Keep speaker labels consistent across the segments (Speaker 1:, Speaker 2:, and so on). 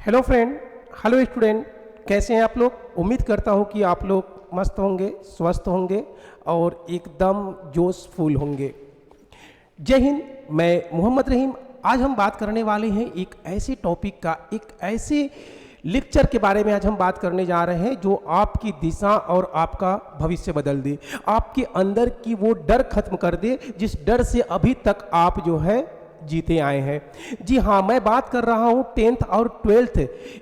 Speaker 1: Hello friend, hello student, कैसे हैं आप लोग। उम्मीद करता हूं कि आप लोग मस्त होंगे, स्वस्थ होंगे और एकदम जोशफुल होंगे। जय हिंद। मैं मोहम्मद रहीम। आज हम बात करने वाले हैं एक ऐसे टॉपिक का, एक ऐसे लेक्चर के बारे में आज हम बात करने जा रहे हैं जो आपकी दिशा और आपका भविष्य बदल दे, आपके अंदर की वो डर खत्म कर दे जिस डर से अभी तक आप जो है जीते आए हैं। जी हाँ, मैं बात कर रहा हूँ 10th और 12th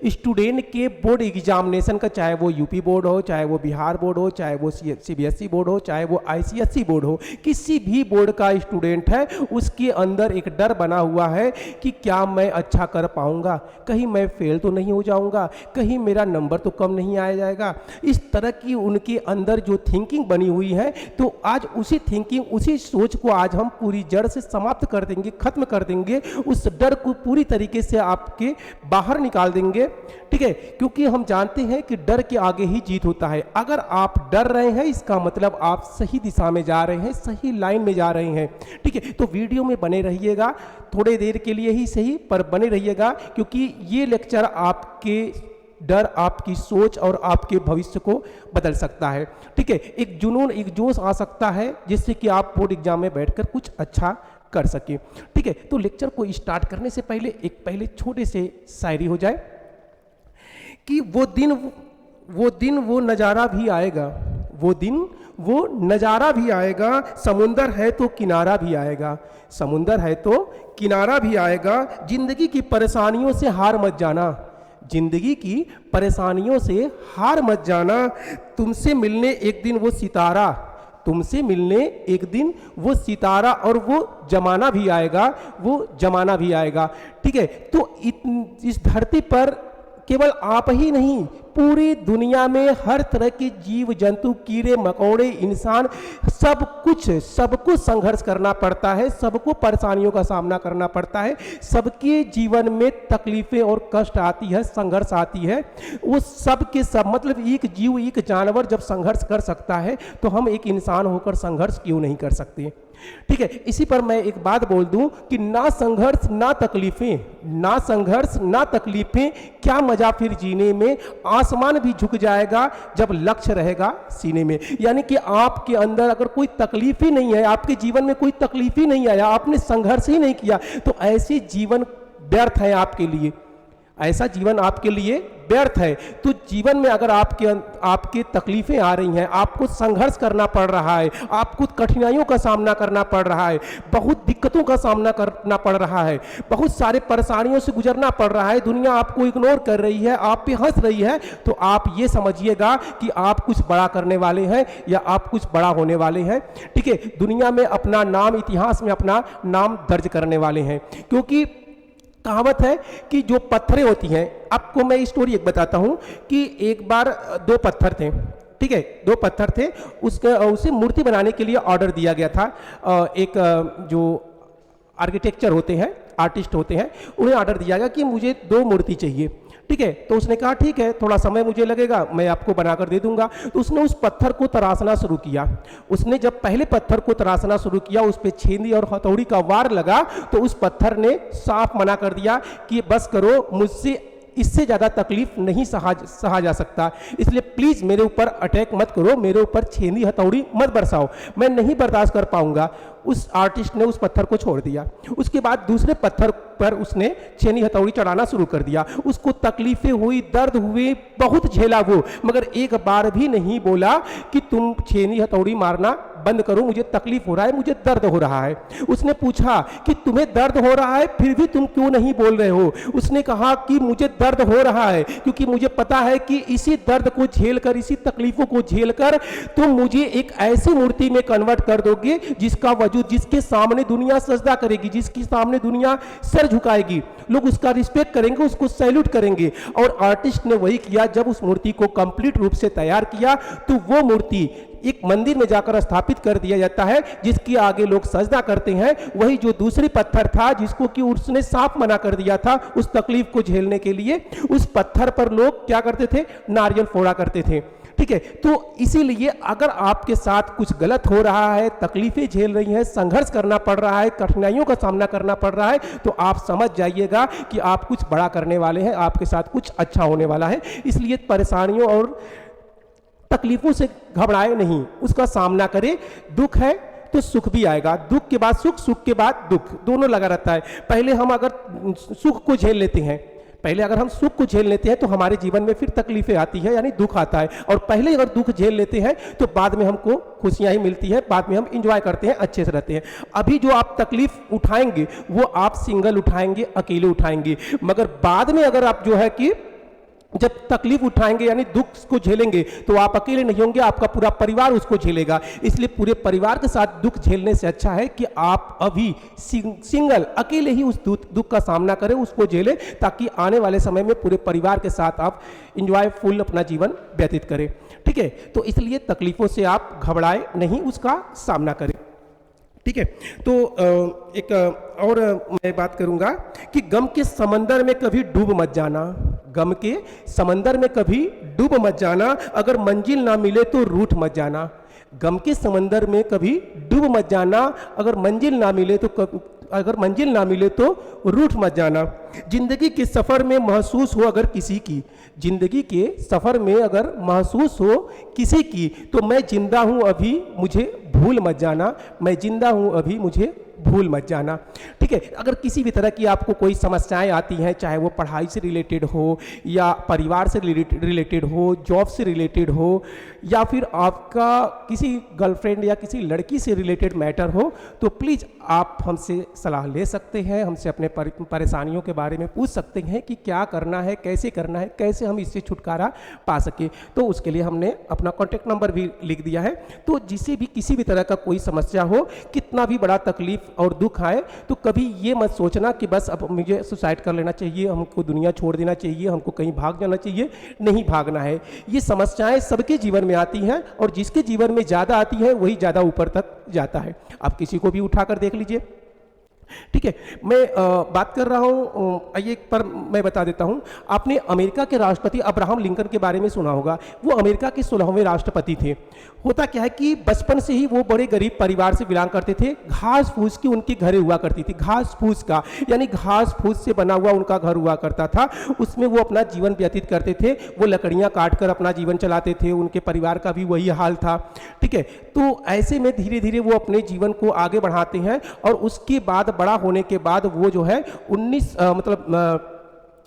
Speaker 1: स्टूडेंट के बोर्ड एग्जामिनेशन का। चाहे वो यूपी बोर्ड हो, चाहे वो बिहार बोर्ड हो, चाहे वो सीबीएसई बोर्ड हो, चाहे वो आईसीएसई बोर्ड हो, किसी भी बोर्ड का स्टूडेंट है उसके अंदर एक डर बना हुआ है कि क्या मैं अच्छा कर पाऊंगा, कहीं मैं फेल तो नहीं हो जाऊंगा, कहीं मेरा नंबर तो कम नहीं आ जाएगा। इस तरह की उनके अंदर जो थिंकिंग बनी हुई है, तो आज उसी थिंकिंग, उसी सोच को आज हम पूरी जड़ से समाप्त कर देंगे, खत्म कर देंगे। उस डर को पूरी तरीके से आपके बाहर निकाल देंगे, ठीक है। क्योंकि हम जानते हैं कि डर के आगे ही जीत होता है। अगर आप डर रहे हैं इसका मतलब आप सही दिशा में जा रहे हैं, सही लाइन में जा रहे हैं, ठीक है। तो वीडियो में बने रहिएगा, थोड़े देर के लिए ही सही पर बने रहिएगा, क्योंकि ये लेक्चर आपके डर, आपकी सोच और आपके भविष्य को बदल सकता है, ठीक है। एक जुनून, एक जोश आ सकता है जिससे कि आप बोर्ड एग्जाम में बैठकर कुछ अच्छा कर सके, ठीक है। तो लेक्चर को स्टार्ट करने से पहले पहले छोटे से शायरी हो जाए कि वो दिन वो नज़ारा भी आएगा, वो दिन वो नज़ारा भी आएगा, समुंदर है तो किनारा भी आएगा, समुंदर है तो किनारा भी आएगा। जिंदगी की परेशानियों से हार मत जाना, जिंदगी की परेशानियों से हार मत जाना। तुमसे मिलने एक दिन वो सितारा, तुमसे मिलने एक दिन वो सितारा और वो जमाना भी आएगा, वो जमाना भी आएगा, ठीक है। तो इस धरती पर केवल आप ही नहीं, पूरी दुनिया में हर तरह के जीव जंतु, कीड़े मकोड़े, इंसान, सबको संघर्ष करना पड़ता है, सबको परेशानियों का सामना करना पड़ता है, सबके जीवन में तकलीफें और कष्ट आती है, संघर्ष आती है। वो सब के सब, मतलब एक जीव, एक जानवर जब संघर्ष कर सकता है तो हम एक इंसान होकर संघर्ष क्यों नहीं कर सकते, ठीक है। इसी पर मैं एक बात बोल दूं कि ना संघर्ष ना तकलीफें, ना संघर्ष ना तकलीफें, क्या मजा फिर जीने में। आसमान भी झुक जाएगा जब लक्ष्य रहेगा सीने में। यानी कि आपके अंदर अगर कोई तकलीफ ही नहीं है, आपके जीवन में कोई तकलीफ ही नहीं आया, आपने संघर्ष ही नहीं किया, तो ऐसे जीवन व्यर्थ है आपके लिए, ऐसा जीवन आपके लिए व्यर्थ है। तो जीवन में अगर आपके तकलीफें आ रही हैं, आपको संघर्ष करना पड़ रहा है, आपको कठिनाइयों का सामना करना पड़ रहा है, बहुत दिक्कतों का सामना करना पड़ रहा है, बहुत सारे परेशानियों से गुजरना पड़ रहा है, दुनिया आपको इग्नोर कर रही है, आप पे हंस रही है, तो आप ये समझिएगा कि आप कुछ बड़ा करने वाले हैं या आप कुछ बड़ा होने वाले हैं, ठीक है। दुनिया में अपना नाम, इतिहास में अपना नाम दर्ज करने वाले हैं। क्योंकि कहावत है कि जो पत्थरें होती हैं, आपको मैं स्टोरी एक बताता हूं कि एक बार दो पत्थर थे, ठीक है, दो पत्थर थे, उसे मूर्ति बनाने के लिए ऑर्डर दिया गया था। एक जो आर्किटेक्चर होते हैं, आर्टिस्ट होते हैं, उन्हें ऑर्डर दिया गया कि मुझे दो मूर्ति चाहिए, ठीक है। तो उसने कहा ठीक है, थोड़ा समय मुझे लगेगा, मैं आपको बनाकर दे दूंगा। तो उसने उस पत्थर को तराशना शुरू किया। उसने जब पहले पत्थर को तराशना शुरू किया, उस पर छेनी और हथौड़ी का वार लगा, तो उस पत्थर ने साफ मना कर दिया कि बस करो, मुझसे इससे ज़्यादा तकलीफ नहीं सहा जा सकता, इसलिए प्लीज़ मेरे ऊपर अटैक मत करो, मेरे ऊपर छेनी हथौड़ी मत बरसाओ, मैं नहीं बर्दाश्त कर पाऊंगा। उस आर्टिस्ट ने उस पत्थर को छोड़ दिया। उसके बाद दूसरे पत्थर पर उसने छेनी हथौड़ी चढ़ाना शुरू कर दिया। उसको तकलीफें हुई, दर्द हुए, बहुत झेला वो, मगर एक बार भी नहीं बोला कि तुम छेनी हथौड़ी मारना बंद करो, मुझे तकलीफ हो रहा है, मुझे दर्द हो रहा है। उसने पूछा कि तुम्हें दर्द हो रहा है फिर भी तुम क्यों नहीं बोल रहे हो। उसने कहा कि मुझे दर्द हो रहा है क्योंकि मुझे पता है कि इसी दर्द को झेलकर, इसी तकलीफों को झेलकर तुम मुझे एक ऐसी मूर्ति में कन्वर्ट कर दोगे जिसका वजूद, जिसके सामने दुनिया सजदा करेगी, जिसके सामने दुनिया सर झुकाएगी, लोग उसका रिस्पेक्ट करेंगे, उसको सैल्यूट करेंगे। और आर्टिस्ट ने वही किया। जब उस मूर्ति को कंप्लीट रूप से तैयार किया तो वो मूर्ति एक मंदिर में जाकर स्थापित कर दिया जाता है, जिसके आगे लोग सजदा करते हैं। वही जो दूसरी पत्थर था जिसको कि उसने साफ मना कर दिया था उस तकलीफ को झेलने के लिए, उस पत्थर पर लोग क्या करते थे, नारियल फोड़ा करते थे, ठीक ठीक है। तो इसीलिए अगर आपके साथ कुछ गलत हो रहा है, तकलीफें झेल रही हैं, संघर्ष करना पड़ रहा है, कठिनाइयों का सामना करना पड़ रहा है, तो आप समझ जाइएगा कि आप कुछ बड़ा करने वाले हैं, आपके साथ कुछ अच्छा होने वाला है। इसलिए परेशानियों और तकलीफों से घबराए नहीं, उसका सामना करें। दुख है तो सुख भी आएगा, दुख के बाद सुख, सुख के बाद दुख, दोनों लगा रहता है। पहले हम अगर सुख को झेल लेते हैं, पहले अगर हम सुख को झेल लेते हैं तो हमारे जीवन में फिर तकलीफें आती है, यानी दुख आता है। और पहले अगर दुख झेल लेते हैं तो बाद में हमको खुशियां ही मिलती है, बाद में हम इंजॉय करते हैं, अच्छे से रहते हैं। अभी जो आप तकलीफ उठाएंगे वो आप सिंगल उठाएंगे, अकेले उठाएंगे, मगर बाद में अगर आप जो है कि जब तकलीफ उठाएंगे यानी दुख को झेलेंगे तो आप अकेले नहीं होंगे, आपका पूरा परिवार उसको झेलेगा। इसलिए पूरे परिवार के साथ दुख झेलने से अच्छा है कि आप अभी सिंगल अकेले ही उस दुख का सामना करें, उसको झेलें, ताकि आने वाले समय में पूरे परिवार के साथ आप इंजॉयफुल अपना जीवन व्यतीत करें। ठीक है, तो इसलिए तकलीफों से आप घबराए नहीं, उसका सामना करें। ठीक है, तो एक और मैं बात करूंगा कि गम के समंदर में कभी डूब मत जाना, गम के समंदर में कभी डूब मत जाना, अगर मंजिल ना मिले तो रूठ मत जाना। गम के समंदर में कभी डूब मत जाना, अगर मंजिल ना मिले तो रूठ मत जाना। जिंदगी के सफर में महसूस हो अगर किसी की, जिंदगी के सफर में अगर महसूस हो किसी की, तो मैं जिंदा हूं अभी मुझे भूल मत जाना, मैं जिंदा हूं अभी मुझे भूल मत जाना। ठीक है, अगर किसी भी तरह की आपको कोई समस्याएं आती हैं, चाहे वो पढ़ाई से रिलेटेड हो या परिवार से रिलेटेड हो, जॉब से रिलेटेड हो, या फिर आपका किसी गर्लफ्रेंड या किसी लड़की से रिलेटेड मैटर हो, तो प्लीज़ आप हमसे सलाह ले सकते हैं, हमसे अपने परेशानियों के बारे में पूछ सकते हैं कि क्या करना है, कैसे हम इससे छुटकारा पा सके। तो उसके लिए हमने अपना कॉन्टैक्ट नंबर भी लिख दिया है। तो जिसे भी किसी भी तरह का कोई समस्या हो, कितना भी बड़ा तकलीफ और दुख आए, तो कभी ये मत सोचना कि बस अब मुझे सुसाइड कर लेना चाहिए, हमको दुनिया छोड़ देना चाहिए, हमको कहीं भाग जाना चाहिए। नहीं भागना है। ये समस्याएं सबके जीवन में आती हैं और जिसके जीवन में ज़्यादा आती है वही ज़्यादा ऊपर तक जाता है। आप किसी को भी उठाकर देख लीजिए। ठीक है, मैं बात कर रहा हूँ, आइए पर मैं बता देता हूँ। आपने अमेरिका के राष्ट्रपति अब्राहम लिंकन के बारे में सुना होगा। वो अमेरिका के 16वें राष्ट्रपति थे। होता क्या है कि बचपन से ही वो बड़े गरीब परिवार से बिलोंग करते थे। घास फूस की उनकी घरें हुआ करती थी, घास फूस का यानी घास फूस से बना हुआ उनका घर हुआ करता था। उसमें वो अपना जीवन व्यतीत करते थे। वो लकड़ियाँ काट कर अपना जीवन चलाते थे, उनके परिवार का भी वही हाल था। ठीक है, तो ऐसे में धीरे धीरे वो अपने जीवन को आगे बढ़ाते हैं और उसके बाद बड़ा होने के बाद वो जो है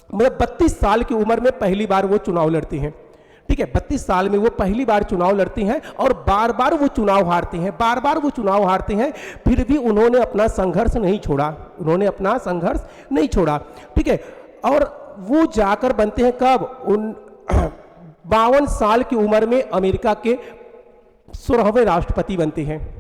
Speaker 1: 32 साल की उम्र में पहली बार वो चुनाव लड़ते हैं। ठीक है, 32 साल में वो पहली बार चुनाव लड़ते हैं और बार बार वो चुनाव हारते हैं, फिर भी उन्होंने अपना संघर्ष नहीं छोड़ा। ठीक है, और वो जाकर बनते हैं कब, 52 साल की उम्र में अमेरिका के 16वें राष्ट्रपति बनते हैं।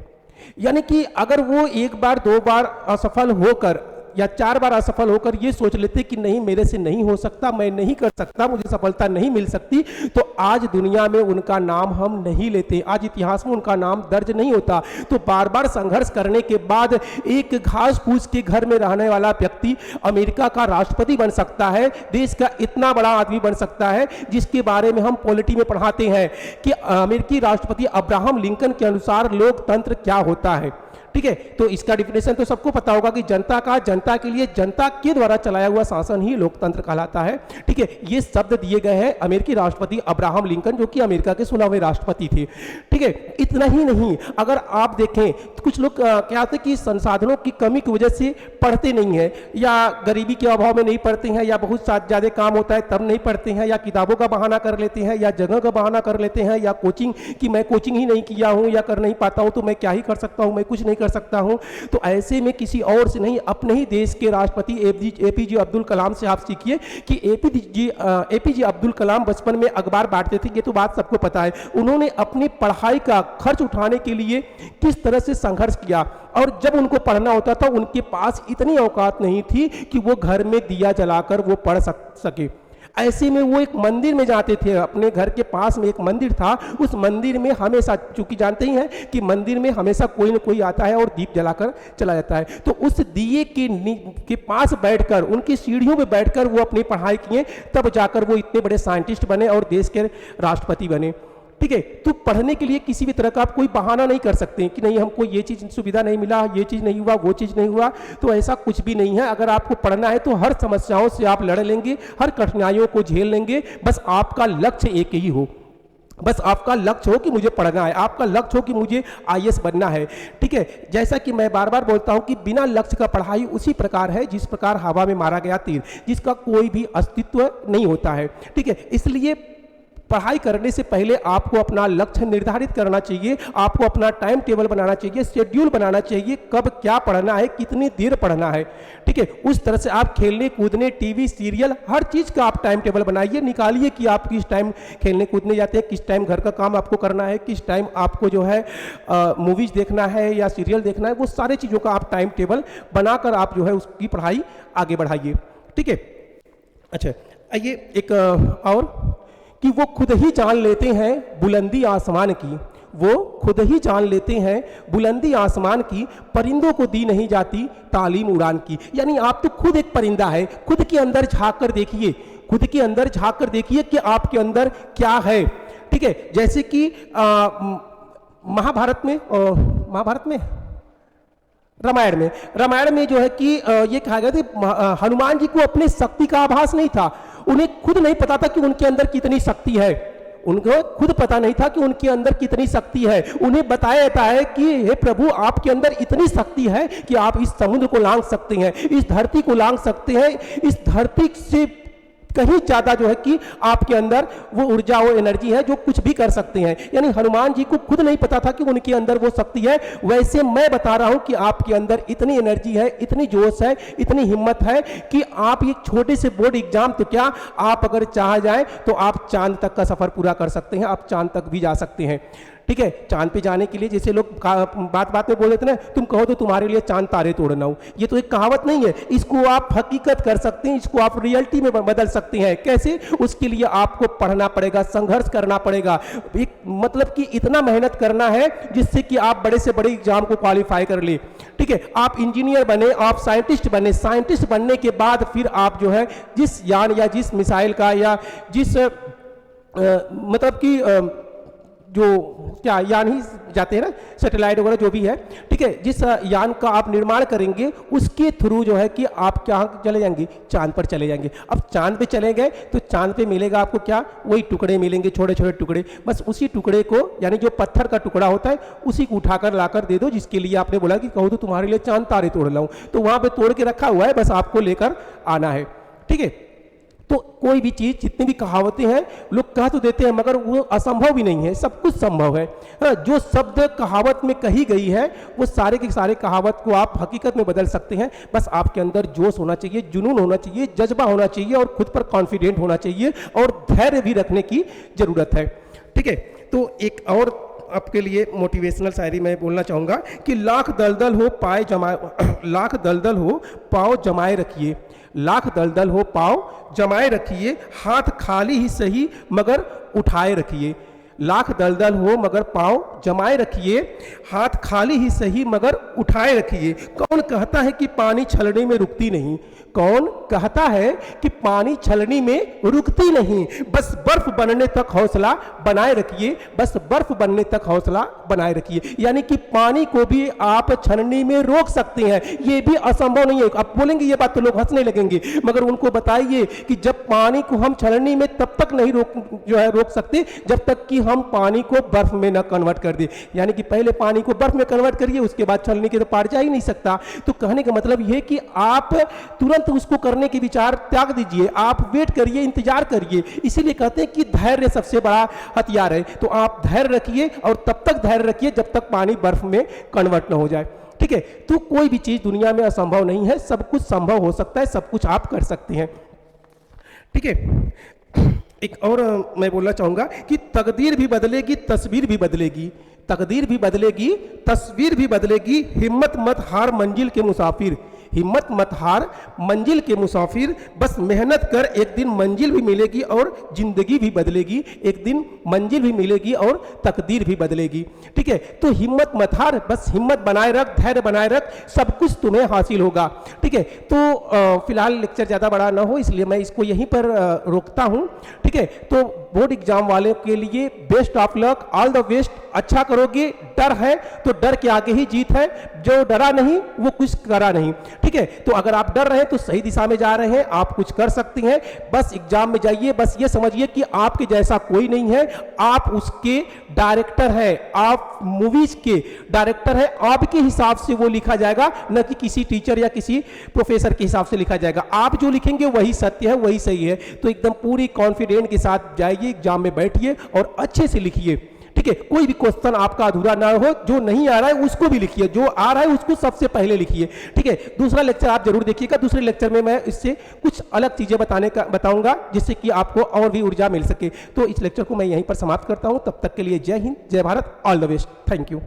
Speaker 1: यानी कि अगर वो एक बार 2 बार असफल होकर या 4 बार असफल होकर ये सोच लेते कि नहीं मेरे से नहीं हो सकता, मैं नहीं कर सकता, मुझे सफलता नहीं मिल सकती, तो आज दुनिया में उनका नाम हम नहीं लेते, आज इतिहास में उनका नाम दर्ज नहीं होता। तो बार बार संघर्ष करने के बाद एक घास फूस के घर में रहने वाला व्यक्ति अमेरिका का राष्ट्रपति बन सकता है, देश का इतना बड़ा आदमी बन सकता है, जिसके बारे में हम पॉलिटी में पढ़ाते हैं कि अमेरिकी राष्ट्रपति अब्राहम लिंकन के अनुसार लोकतंत्र क्या होता है। ठीक है, तो इसका डिफिनेशन तो सबको पता होगा कि जनता के लिए जनता के द्वारा चलाया हुआ शासन ही लोकतंत्र कहलाता है। ठीक है, ये शब्द दिए गए हैं अमेरिकी राष्ट्रपति अब्राहम लिंकन, जो कि अमेरिका के 16वें राष्ट्रपति थे। ठीक है, इतना ही नहीं, अगर आप देखें तो कुछ लोग क्या होते हैं कि संसाधनों की कमी की वजह से पढ़ते नहीं है, या गरीबी के अभाव में नहीं पढ़ते हैं, या बहुत ज़्यादा काम होता है तब नहीं पढ़ते हैं, या किताबों का बहाना कर लेते हैं, या जगह का बहाना कर लेते हैं, या कोचिंग कि मैं कोचिंग ही नहीं किया हूँ या कर नहीं पाता हूँ तो मैं क्या ही कर सकता हूँ, मैं कुछ नहीं कर सकता हूं। तो ऐसे में किसी और से नहीं, अपने ही देश के राष्ट्रपति एपीजे अब्दुल कलाम से आप सीखिए कि एपीजे अब्दुल कलाम बचपन में अखबार बांटते थे, ये तो बात सबको पता है। उन्होंने अपनी पढ़ाई का खर्च उठाने के लिए किस तरह से संघर्ष किया, और जब उनको पढ़ना होता था उनके पास इतनी औकात नहीं थी कि वो घर में दिया जलाकर वो पढ़ सके। ऐसे में वो एक मंदिर में जाते थे, अपने घर के पास में एक मंदिर था, उस मंदिर में हमेशा, चूंकि जानते ही हैं कि मंदिर में हमेशा कोई न कोई आता है और दीप जलाकर चला जाता है, तो उस दिए के पास बैठकर, उनकी सीढ़ियों पे बैठकर वो अपनी पढ़ाई किए, तब जाकर वो इतने बड़े साइंटिस्ट बने और देश के राष्ट्रपति बने। ठीक है। तो पढ़ने के लिए किसी भी तरह का आप कोई बहाना नहीं कर सकते कि नहीं हमको ये चीज़ सुविधा नहीं मिला, ये चीज़ नहीं हुआ, वो चीज़ नहीं हुआ। तो ऐसा कुछ भी नहीं है। अगर आपको पढ़ना है तो हर समस्याओं से आप लड़ लेंगे, हर कठिनाइयों को झेल लेंगे। बस आपका लक्ष्य एक ही हो, बस आपका लक्ष्य हो कि मुझे पढ़ना है, आपका लक्ष्य हो कि मुझे आईएएस बनना है। ठीक है। जैसा कि मैं बार बार बोलता हूं कि बिना लक्ष्य का पढ़ाई उसी प्रकार है जिस प्रकार हवा में मारा गया तीर, जिसका कोई भी अस्तित्व नहीं होता है। ठीक है। इसलिए पढ़ाई करने से पहले आपको अपना लक्ष्य निर्धारित करना चाहिए, आपको अपना टाइम टेबल बनाना चाहिए, शेड्यूल बनाना चाहिए, कब क्या पढ़ना है, कितनी देर पढ़ना है। ठीक है। उस तरह से आप खेलने कूदने, टीवी सीरियल, हर चीज़ का आप टाइम टेबल बनाइए, निकालिए कि आप किस टाइम खेलने कूदने जाते हैं, किस टाइम घर का काम आपको करना है, किस टाइम आपको जो है मूवीज़ देखना है या सीरियल देखना है। वो सारी चीज़ों का आप टाइम टेबल बनाकर आप जो है उसकी पढ़ाई आगे बढ़ाइए। ठीक है। अच्छा, आइए एक और कि वो खुद ही जान लेते हैं बुलंदी आसमान की, वो खुद ही जान लेते हैं बुलंदी आसमान की, परिंदों को दी नहीं जाती तालीम उड़ान की। यानी आप तो खुद एक परिंदा है, खुद के अंदर झांक कर देखिए, खुद के अंदर झांक कर देखिए कि आपके अंदर क्या है। ठीक है। जैसे कि महाभारत में रामायण में जो है कि ये कहा गया था हनुमान जी को अपने शक्ति का आभास नहीं था, उन्हें खुद नहीं पता था कि उनके अंदर कितनी शक्ति है, उनको खुद पता नहीं था कि उनके अंदर कितनी शक्ति है। उन्हें बताया जाता है कि हे प्रभु आपके अंदर इतनी शक्ति है कि आप इस समुद्र को लांघ सकते हैं, इस धरती को लांघ सकते हैं, इस धरती से कहीं ज्यादा जो है कि आपके अंदर वो ऊर्जा, वो एनर्जी है जो कुछ भी कर सकते हैं। यानी हनुमान जी को खुद नहीं पता था कि उनके अंदर वो शक्ति है। वैसे मैं बता रहा हूं कि आपके अंदर इतनी एनर्जी है, इतनी जोश है, इतनी हिम्मत है कि आप एक छोटे से बोर्ड एग्जाम तो क्या, आप अगर चाह जाए तो आप चांद तक का सफर पूरा कर सकते हैं, आप चांद तक भी जा सकते हैं। ठीक है। चांद पे जाने के लिए जैसे लोग बात बात में बोल देते ना, तुम कहो तो तुम्हारे लिए चांद तारे तोड़ना हो, ये तो एक कहावत नहीं है, इसको आप हकीकत कर सकते हैं, इसको आप रियलिटी में बदल सकते हैं। कैसे? उसके लिए आपको पढ़ना पड़ेगा, संघर्ष करना पड़ेगा, एक मतलब कि इतना मेहनत करना है जिससे कि आप बड़े से बड़े एग्जाम को क्वालिफाई कर ले। ठीक है। आप इंजीनियर बने, आप साइंटिस्ट बने, साइंटिस्ट बनने के बाद फिर आप जो है जिस यान या जिस मिसाइल का या जिस मतलब कि जो क्या यान ही जाते हैं ना, सैटेलाइट वगैरह जो भी है। ठीक है। जिस यान का आप निर्माण करेंगे उसके थ्रू जो है कि आप क्या चले जाएंगे, चांद पर चले जाएंगे। अब चांद पे चले गए तो चांद पे मिलेगा आपको क्या, वही टुकड़े मिलेंगे, छोटे छोटे टुकड़े। बस उसी टुकड़े को, यानी जो पत्थर का टुकड़ा होता है उसी को उठाकर लाकर दे दो, जिसके लिए आपने बोला कि कहो तो तुम्हारे लिए चांद तारे तोड़ लाऊं, तो वहां पे तोड़ के रखा हुआ है, बस आपको लेकर आना है। ठीक है। तो कोई भी चीज, जितनी भी कहावतें हैं लोग कह तो देते हैं मगर वो असंभव भी नहीं है, सब कुछ संभव है। जो शब्द कहावत में कही गई है वो सारे के सारे कहावत को आप हकीकत में बदल सकते हैं। बस आपके अंदर जोश होना चाहिए, जुनून होना चाहिए, जज्बा होना चाहिए और खुद पर कॉन्फिडेंट होना चाहिए और धैर्य भी रखने की जरूरत है। ठीक है। तो एक और आपके लिए मोटिवेशनल शायरी मैं बोलना चाहूँगा कि लाख दलदल हो पाए जमाए, लाख दलदल हो पाँव जमाए रखिए, लाख दलदल हो पाँव जमाए रखिए, हाथ खाली ही सही मगर उठाए रखिए। लाख दलदल हो मगर पाँव जमाए रखिए, हाथ खाली ही सही मगर उठाए रखिए। कौन कहता है कि पानी छलने में रुकती नहीं, कौन कहता है कि पानी छलनी में रुकती नहीं। बस बर्फ बनने तक हौसला बनाए रखिए, बस बर्फ बनने तक हौसला बनाए रखिए। यानी कि पानी को भी आप छलनी में रोक सकते हैं, ये भी असंभव नहीं है। आप बोलेंगे ये बात तो लोग हंसने लगेंगे, मगर उनको बताइए कि जब पानी को हम छलनी में तब तक नहीं रोक सकते जब तक कि हम पानी को बर्फ में न कन्वर्ट कर दे। यानी कि पहले पानी को बर्फ में कन्वर्ट करिए, उसके बाद छलनी के तो पार जा ही नहीं सकता। तो कहने का मतलब यह कि आप तुरंत उसको करने के विचार त्याग दीजिए, आप वेट करिए, इंतजार करिए। इसीलिए कहते हैं कि धैर्य सबसे बड़ा हथियार है। तो आप धैर्य रखिए और तब तक धैर्य रखिए जब तक पानी बर्फ में कन्वर्ट न हो जाए। ठीक है। तो कोई भी चीज दुनिया में असंभव नहीं है, सब कुछ संभव हो सकता है, सब कुछ आप कर सकते हैं। ठीक है। एक और मैं बोलना चाहूंगा कि तकदीर भी बदलेगी, तस्वीर भी बदलेगी, तकदीर भी बदलेगी, तस्वीर भी बदलेगी। हिम्मत मत हार मंजिल के मुसाफिर, हिम्मत मत हार, मंजिल के मुसाफिर, बस मेहनत कर, एक दिन मंजिल भी मिलेगी और जिंदगी भी बदलेगी, एक दिन मंजिल भी मिलेगी और तकदीर भी बदलेगी। ठीक है, तो हिम्मत मत हार, बस हिम्मत बनाए रख, धैर्य बनाए रख, सब कुछ तुम्हें हासिल होगा। ठीक है, तो फिलहाल लेक्चर ज़्यादा बड़ा ना हो इसलिए मैं इसको यहीं पर रोकता हूँ। ठीक है, तो बोर्ड एग्जाम वाले के लिए best of luck, all the best. अच्छा करोगे, डर है तो डर के आगे ही जीत है, जो डरा नहीं वो कुछ करा नहीं। ठीक है, तो अगर आप डर रहे हैं तो सही दिशा में जा रहे हैं, आप कुछ कर सकती हैं। बस एग्जाम में जाइए, बस ये समझिए कि आपके जैसा कोई नहीं है, आप उसके डायरेक्टर हैं, आप मूवीज के डायरेक्टर हैं, आपके हिसाब से वो लिखा जाएगा, न कि किसी टीचर या किसी प्रोफेसर के हिसाब से लिखा जाएगा। आप जो लिखेंगे वही सत्य है, वही सही है। तो एकदम पूरी कॉन्फिडेंट के साथ जाइए, एग्जाम में बैठिए और अच्छे से लिखिए। ठीक है, कोई भी क्वेश्चन आपका अधूरा ना हो, जो नहीं आ रहा है उसको भी लिखिए, जो आ रहा है उसको सबसे पहले लिखिए। ठीक है, दूसरा लेक्चर आप जरूर देखिएगा। दूसरे लेक्चर में मैं इससे कुछ अलग चीजें बताऊंगा जिससे कि आपको और भी ऊर्जा मिल सके। तो इस लेक्चर को मैं यहीं पर समाप्त करता हूं। तब तक के लिए जय हिंद, जय Bharat, all the best, thank you.